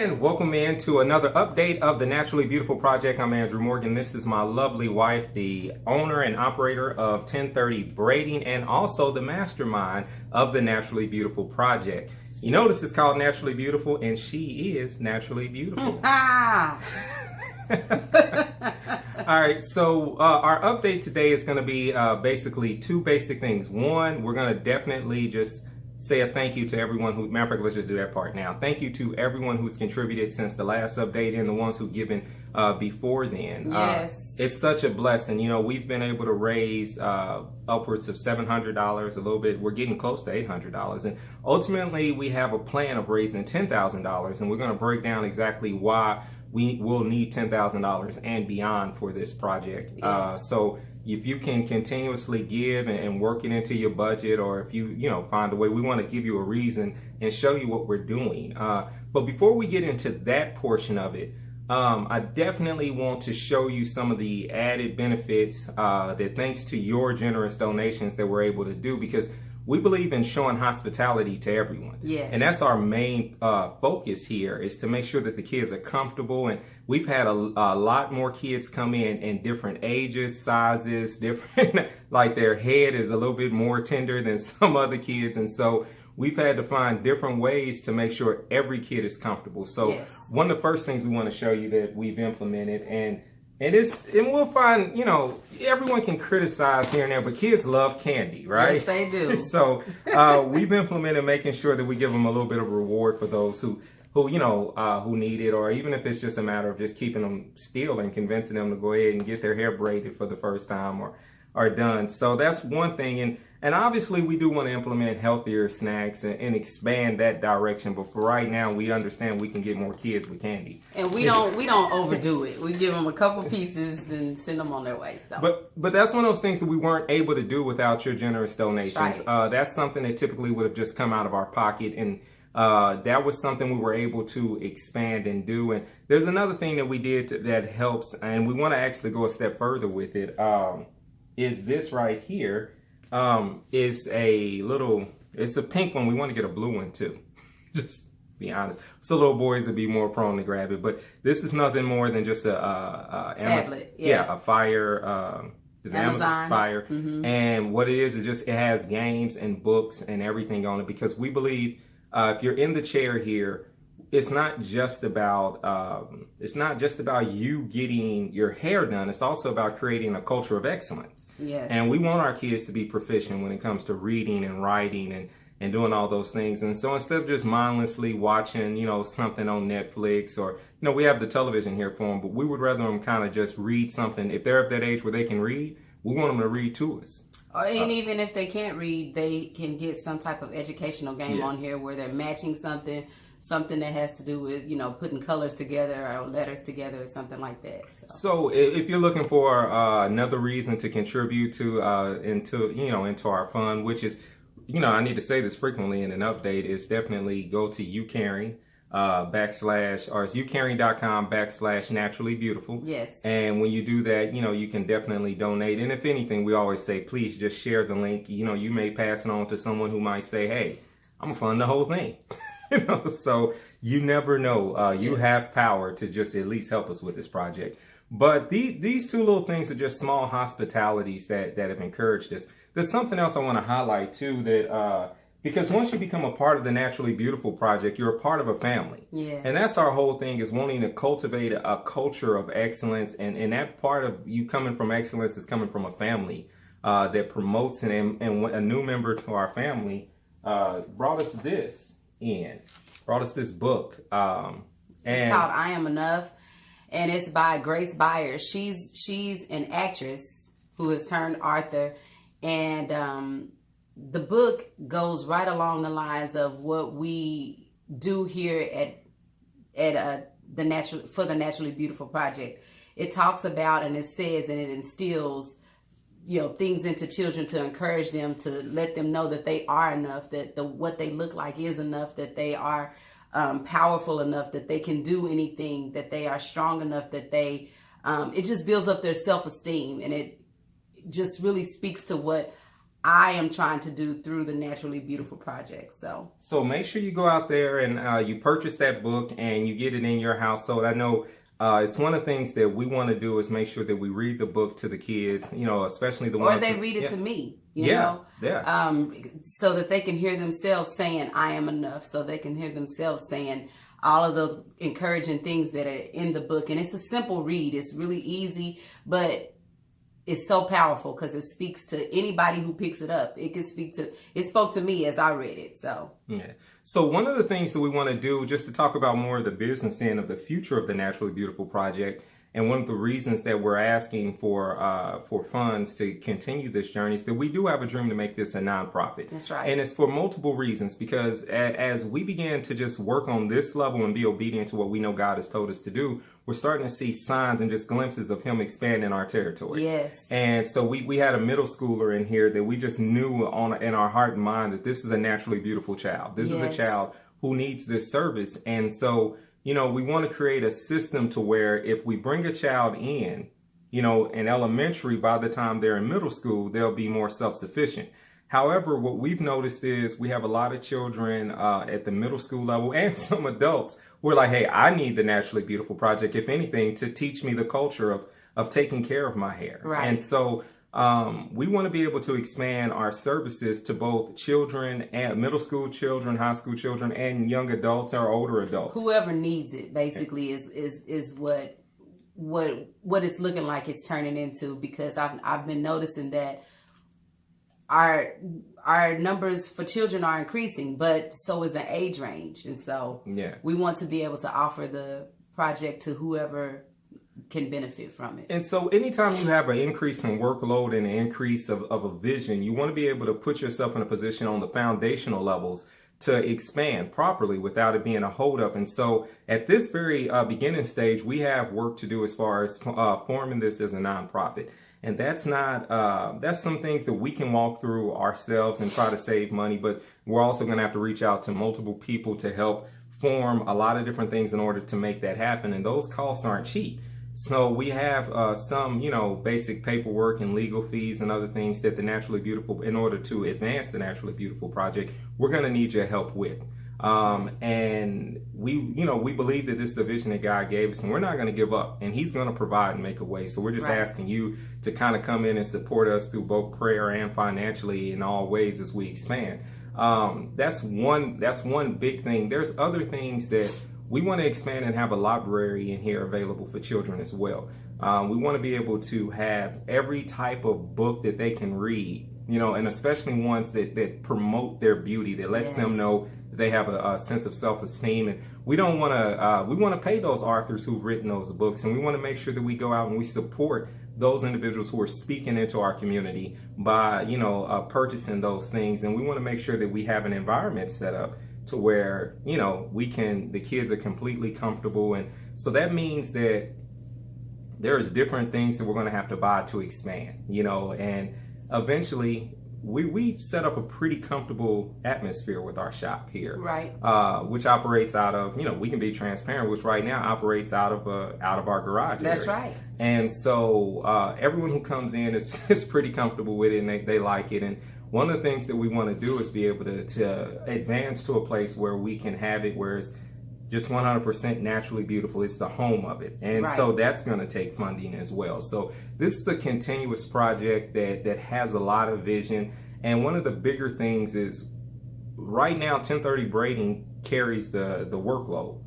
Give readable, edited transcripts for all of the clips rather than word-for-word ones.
And welcome in to another update of the Naturally Beautiful Project. I'm Andrew Morgan. This is my lovely wife, the owner and operator of 1030 Braiding, and also the mastermind of the Naturally Beautiful Project. You notice it's called Naturally Beautiful, and she is naturally beautiful. All right, so our update today is going to be basically two basic things. One, we're going to definitely just say a thank you to everyone who, matter of fact, let's just do that part now. Thank you to everyone who's contributed since the last update and the ones who've given before then. Yes. It's such a blessing. You know, we've been able to raise upwards of $700, a little bit. We're getting close to $800. And ultimately, we have a plan of raising $10,000. And we're going to break down exactly why we will need $10,000 and beyond for this project. Yes. So if you can continuously give and work it into your budget, or if you find a way, we want to give you a reason and show you what we're doing. But before we get into that portion of it, I definitely want to show you some of the added benefits that thanks to your generous donations that we're able to do, because we believe in showing hospitality to everyone. Yes. And that's our main focus here, is to make sure that the kids are comfortable. And we've had a lot more kids come in different ages, sizes, different, like their head is a little bit more tender than some other kids. And so we've had to find different ways to make sure every kid is comfortable. So yes. One of the first things we want to show you that we've implemented, and we'll find, everyone can criticize here and there, but kids love candy, right? Yes, they do. So we've implemented making sure that we give them a little bit of reward for those who need it, or even if it's just a matter of just keeping them still and convincing them to go ahead and get their hair braided for the first time or done. So that's one thing. And obviously we do want to implement healthier snacks and expand that direction. But for right now, we understand we can get more kids with candy. And we don't overdo it. We give them a couple pieces and send them on their way. So. But that's one of those things that we weren't able to do without your generous donations. Right. That's something that typically would have just come out of our pocket. And that was something we were able to expand and do. And there's another thing that we did that helps, and we want to actually go a step further with it, is this right here. It's a pink one. We want to get a blue one too. Just to be honest. So little boys would be more prone to grab it. But this is nothing more than just a tablet. A Fire. It's an Amazon Fire. Mm-hmm. And what it is it has games and books and everything on it, because we believe if you're in the chair here, it's not just about you getting your hair done. It's also about creating a culture of excellence. Yes. And we want our kids to be proficient when it comes to reading and writing and doing all those things. And so instead of just mindlessly watching, something on Netflix, or, we have the television here for them, but we would rather them kind of just read something. If they're at that age where they can read, we want them to read to us. And even if they can't read, they can get some type of educational game on here where they're matching something that has to do with, putting colors together or letters together or something like that. So if you're looking for another reason to contribute into our fund, which is, I need to say this frequently in an update, is definitely go to YouCaring or it's youcaring.com/naturally beautiful. Yes. And when you do that, you can definitely donate. And if anything, we always say, please just share the link. You may pass it on to someone who might say, hey, I'm gonna fund the whole thing. So you never know. You have power to just at least help us with this project. But these two little things are just small hospitalities that have encouraged us. There's something else I want to highlight too, that because once you become a part of the Naturally Beautiful Project, you're a part of a family. Yeah. And that's our whole thing, is wanting to cultivate a culture of excellence. And that part of you coming from excellence is coming from a family that promotes it. And a new member to our family brought us this book. It's called I Am Enough, and it's by Grace Byers. She's an actress who has turned author, and the book goes right along the lines of what we do here at the Naturally Beautiful Project. It talks about, and it says, and it instills things into children to encourage them, to let them know that they are enough, that what they look like is enough, that they are powerful enough, that they can do anything, that they are strong enough, that it just builds up their self-esteem. And it just really speaks to what I am trying to do through the Naturally Beautiful Project. So make sure you go out there and you purchase that book and you get it in your household. I know it's one of the things that we want to do is make sure that we read the book to the kids, especially the ones. Or they read it to me, Yeah. so that they can hear themselves saying, I am enough. So they can hear themselves saying all of those encouraging things that are in the book. And it's a simple read. It's really easy, but it's so powerful because it speaks to anybody who picks it up. It spoke to me as I read it. So one of the things that we want to do, just to talk about more of the business end of the future of the Naturally Beautiful Project, and one of the reasons that we're asking for funds to continue this journey is that we do have a dream to make this a nonprofit. That's right. And it's for multiple reasons, because as we begin to just work on this level and be obedient to what we know God has told us to do, we're starting to see signs and just glimpses of Him expanding our territory. Yes. And so we had a middle schooler in here that we just knew in our heart and mind that this is a naturally beautiful child. This is a child who needs this service. And so, we want to create a system to where if we bring a child in, in elementary, by the time they're in middle school, they'll be more self-sufficient. However, what we've noticed is we have a lot of children at the middle school level and some adults who are like, hey, I need the Naturally Beautiful Project, if anything, to teach me the culture of taking care of my hair. Right. And so we want to be able to expand our services to both children and middle school children, high school children, and young adults or older adults. Whoever needs it, basically, is what it's looking like it's turning into, because I've been noticing that our numbers for children are increasing, but so is the age range. And so we want to be able to offer the project to whoever can benefit from it. And so anytime you have an increase in workload and an increase of a vision, you want to be able to put yourself in a position on the foundational levels to expand properly without it being a holdup. And so at this very beginning stage, we have work to do as far as forming this as a nonprofit. And that's some things that we can walk through ourselves and try to save money, but we're also going to have to reach out to multiple people to help form a lot of different things in order to make that happen. And those costs aren't cheap. So we have some, basic paperwork and legal fees and other things that the Naturally Beautiful, in order to advance the Naturally Beautiful Project, we're going to need your help with. And we believe that this is a vision that God gave us, and we're not going to give up, and He's going to provide and make a way. So we're just asking you to kind of come in and support us through both prayer and financially in all ways as we expand. That's one big thing. There's other things that we want to expand and have a library in here available for children as well. We want to be able to have every type of book that they can read, and especially ones that promote their beauty, that lets them know that they have a sense of self-esteem. And we don't want to, we want to pay those authors who've written those books, and we want to make sure that we go out and we support those individuals who are speaking into our community by, purchasing those things. And we want to make sure that we have an environment set up to where, the kids are completely comfortable. And so that means that there's different things that we're going to have to buy to expand, and eventually we've set up a pretty comfortable atmosphere with our shop here, right? Which operates out of, we can be transparent, which right now operates out of our garage. That's area. right. And so everyone who comes in is pretty comfortable with it, and they like it. And one of the things that we want to do is be able to advance to a place where we can have it where it's just 100% naturally beautiful. It's the home of it. And so that's going to take funding as well. So this is a continuous project that has a lot of vision. And one of the bigger things is right now 1030 Braiding carries the workload.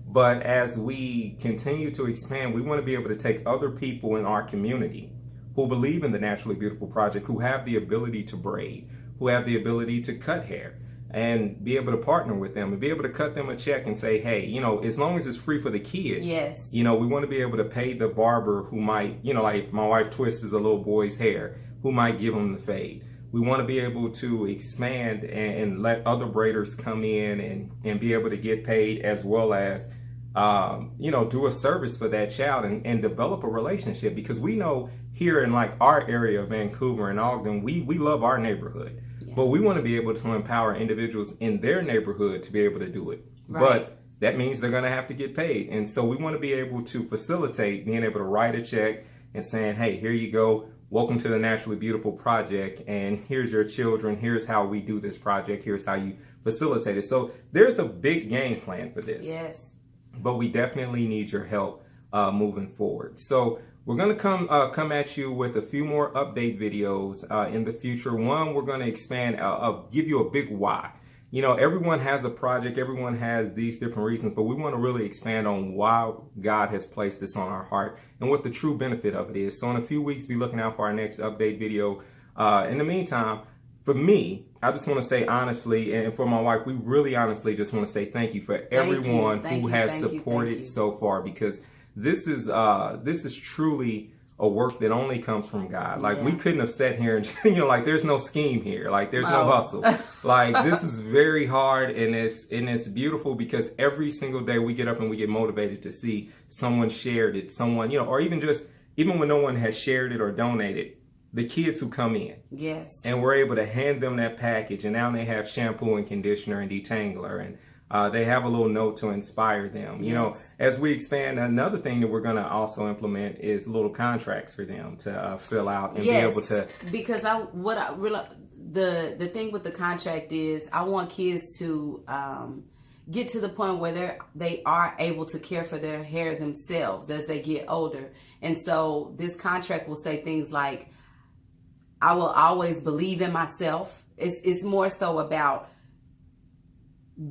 But as we continue to expand, we want to be able to take other people in our community who believe in the Naturally Beautiful Project, who have the ability to braid, who have the ability to cut hair, and be able to partner with them and be able to cut them a check and say, hey, as long as it's free for the kid, we want to be able to pay the barber who might, like if my wife twists a little boy's hair, who might give him the fade. We want to be able to expand and let other braiders come in and be able to get paid, as well as do a service for that child and develop a relationship, because we know here in like our area of Vancouver and Ogden, we love our neighborhood, but we want to be able to empower individuals in their neighborhood to be able to do it. But that means they're going to have to get paid. And so we want to be able to facilitate being able to write a check and saying, hey, here you go. welcome to the Naturally Beautiful Project, and here's your children, here's how we do this project, here's how you facilitate it. So there's a big game plan for this. Yes. But we definitely need your help moving forward. So we're going to come at you with a few more update videos in the future. One, we're going to expand, give you a big why. You know, everyone has a project, everyone has these different reasons, but we want to really expand on why God has placed this on our heart and what the true benefit of it is. So in a few weeks, be looking out for our next update video. In the meantime, for me, I just want to say honestly, and for my wife, we really honestly just want to say thank you for everyone who has supported so far, because this is truly a work that only comes from God. Like, we couldn't have sat here and, you know, like, there's no scheme here. Like, there's no hustle. Like, this is very hard, and it's beautiful, because every single day we get up and we get motivated to see someone shared it, someone, you know, or even when no one has shared it or donated, the kids who come in. Yes. And we're able to hand them that package, and now they have shampoo and conditioner and detangler, and they have a little note to inspire them. You know, as we expand, another thing that we're going to also implement is little contracts for them to fill out and be able to. Because the thing with the contract is, I want kids to get to the point where they are able to care for their hair themselves as they get older. And so this contract will say things like, I will always believe in myself. It's more so about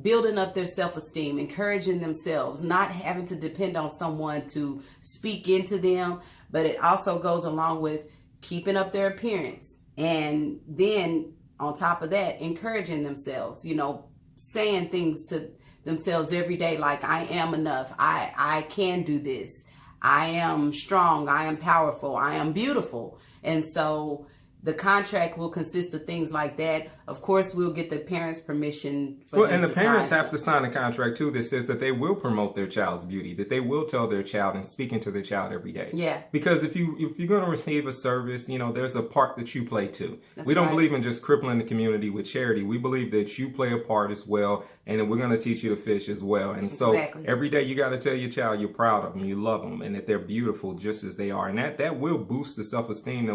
building up their self-esteem, encouraging themselves, not having to depend on someone to speak into them, but it also goes along with keeping up their appearance. And then on top of that, encouraging themselves, you know, saying things to themselves every day, like, I am enough. I can do this. I am strong. I am powerful. I am beautiful. And so the contract will consist of things like that. Of course, we'll get the parents' permission for them to sign. And the parents have to sign a contract too that says that they will promote their child's beauty, that they will tell their child and speak into their child every day. Yeah. Because if you're going to receive a service, you know, there's a part that you play too. We don't believe in just crippling the community with charity. We believe that you play a part as well, and that we're going to teach you to fish as well. And so every day you got to tell your child you're proud of them, you love them, and that they're beautiful just as they are. And that will boost the self-esteem.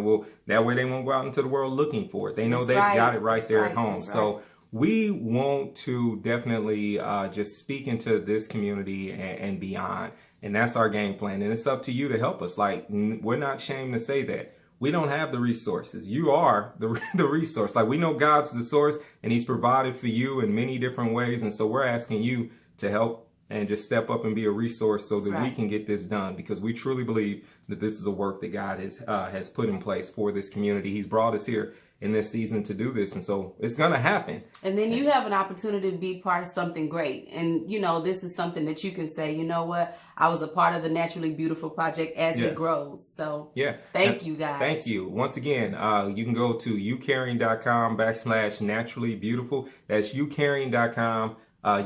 That way they won't go out into the world looking for it. They know they've got it right there at home. So we want to definitely just speak into this community and beyond. And that's our game plan. And it's up to you to help us. Like, we're not ashamed to say that. We don't have the resources. You are the resource. Like, we know God's the source, and he's provided for you in many different ways. And so we're asking you to help and just step up and be a resource so that we can get this done, because we truly believe that this is a work that God has put in place for this community. He's brought us here in this season to do this, and so it's going to happen. And then you have an opportunity to be part of something great. And, you know, this is something that you can say, you know what, I was a part of the Naturally Beautiful Project as it grows. So thank you, guys. Thank you. Once again, you can go to youcaring.com/naturallybeautiful. That's youcaring.com.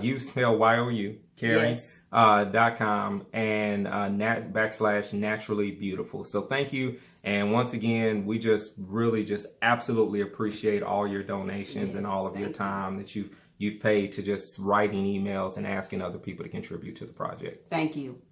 You spell Y-O-U, caring. .com and /naturally beautiful. So thank you. And once again, we just really absolutely appreciate all your donations and all of your time that you've paid to just writing emails and asking other people to contribute to the project. Thank you.